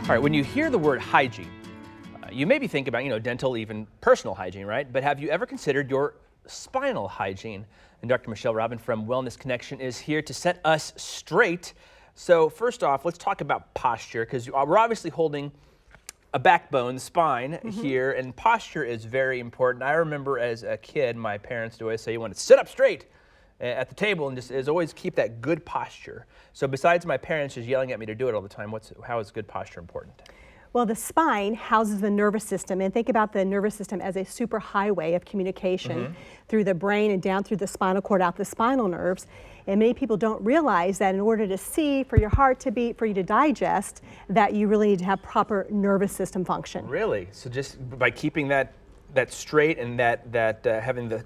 All right, when you hear the word hygiene, you maybe think about, dental, even personal hygiene, right? But have you ever considered your spinal hygiene? And Dr. Michelle Robin from Wellness Connection is here to set us straight. So first off, let's talk about posture, because we're obviously holding a backbone, the spine here, and posture is very important. I remember as a kid, my parents would always say, you want to sit up straight at the table and just always keep that good posture. So besides my parents just yelling at me to do it all the time, how is good posture important? Well, the spine houses the nervous system, and think about the nervous system as a super highway of communication through the brain and down through the spinal cord, out the spinal nerves. And many people don't realize that in order to see, for your heart to beat, for you to digest, that you really need to have proper nervous system function. Really? So just by keeping that straight and that having the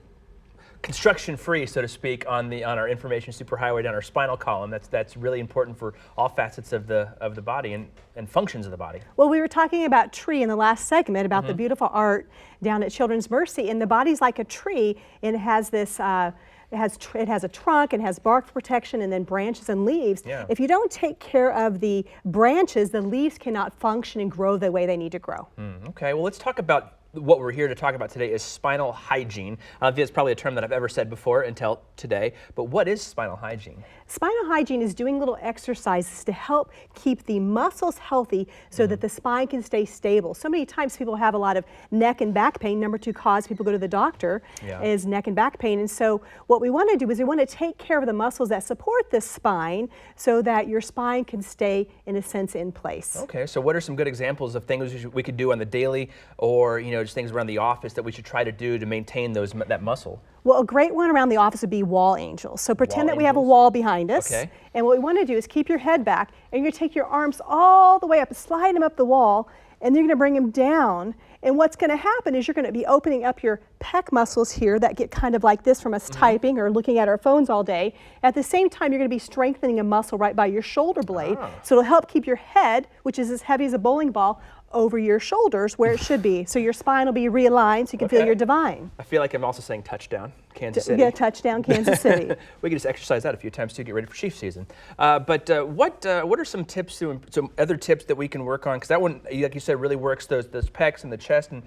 construction free, so to speak, on our information superhighway down our spinal column, that's really important for all facets of the body and functions of the body. Well, we were talking about tree in the last segment, about the beautiful art down at Children's Mercy, and the body's like a tree, and it has this it has a trunk, and has bark for protection, and then branches and leaves. Yeah. If you don't take care of the branches, the leaves cannot function and grow the way they need to grow. Okay, well, let's talk about what we're here to talk about today is spinal hygiene. I don't think it's probably a term that I've ever said before until today, but what is spinal hygiene? Spinal hygiene is doing little exercises to help keep the muscles healthy so that the spine can stay stable. So many times people have a lot of neck and back pain. Number 2 cause people go to the doctor is neck and back pain. And so what we want to do is we want to take care of the muscles that support the spine so that your spine can stay, in a sense, in place. Okay, so what are some good examples of things we could do on the daily, or just things around the office that we should try to do to maintain that muscle? Well, a great one around the office would be wall angels. So pretend that we have a wall behind us. Okay. And what we want to do is keep your head back, and you're going to take your arms all the way up, slide them up the wall, and you're going to bring them down. And what's going to happen is you're going to be opening up your pec muscles here that get kind of like this from us typing or looking at our phones all day. At the same time, you're going to be strengthening a muscle right by your shoulder blade. So it'll help keep your head, which is as heavy as a bowling ball, over your shoulders where it should be. So your spine will be realigned so you can feel your divine. I feel like I'm also saying touchdown, Kansas City. Yeah, touchdown, Kansas City. We can just exercise that a few times to get ready for Chiefs season. But what are some tips, some other tips that we can work on? Because that one, like you said, really works those pecs and the chest and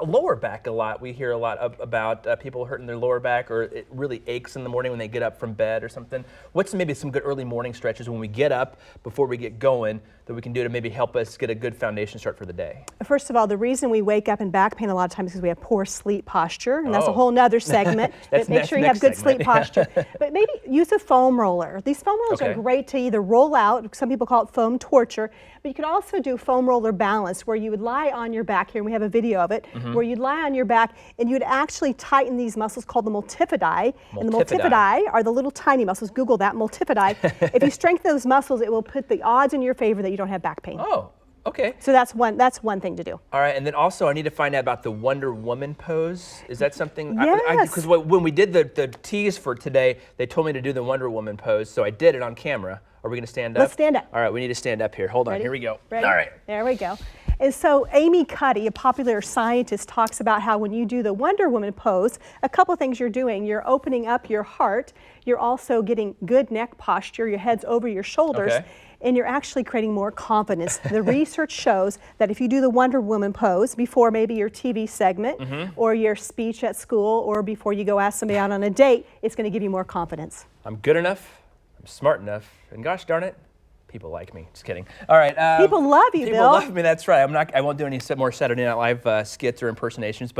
lower back a lot. We hear a lot about people hurting their lower back, or it really aches in the morning when they get up from bed or something. What's maybe some good early morning stretches when we get up before we get going that we can do to maybe help us get a good foundation start for the day? First of all, the reason we wake up in back pain a lot of times is because we have poor sleep posture, and that's a whole nother segment. But make sure you have good sleep posture. But maybe use a foam roller. These foam rollers are great to either roll out, some people call it foam torture, but you could also do foam roller balance, where you would lie on your back here, and we have a video of it, where you'd lie on your back and you'd actually tighten these muscles called the multifidi. And the multifidi are the little tiny muscles. Google that, multifidi. If you strengthen those muscles, it will put the odds in your favor that you don't have back pain. Oh. Okay. So that's one thing to do. All right, and then also I need to find out about the Wonder Woman pose. Is that something? Yes. Because when we did the tease for today, they told me to do the Wonder Woman pose, so I did it on camera. Are we going to stand up? Let's stand up. All right, we need to stand up here. Hold on, Ready? here we go. Ready? All right. There we go. And so Amy Cuddy, a popular scientist, talks about how when you do the Wonder Woman pose, a couple of things you're doing. You're opening up your heart. You're also getting good neck posture. Your head's over your shoulders. Okay. And you're actually creating more confidence. The research shows that if you do the Wonder Woman pose before maybe your TV segment or your speech at school, or before you go ask somebody out on a date, it's going to give you more confidence. I'm good enough, I'm smart enough, and gosh darn it, people like me. Just kidding. All right. People love you, Bill. People love me, that's right. I won't do any more Saturday Night Live skits or impersonations, but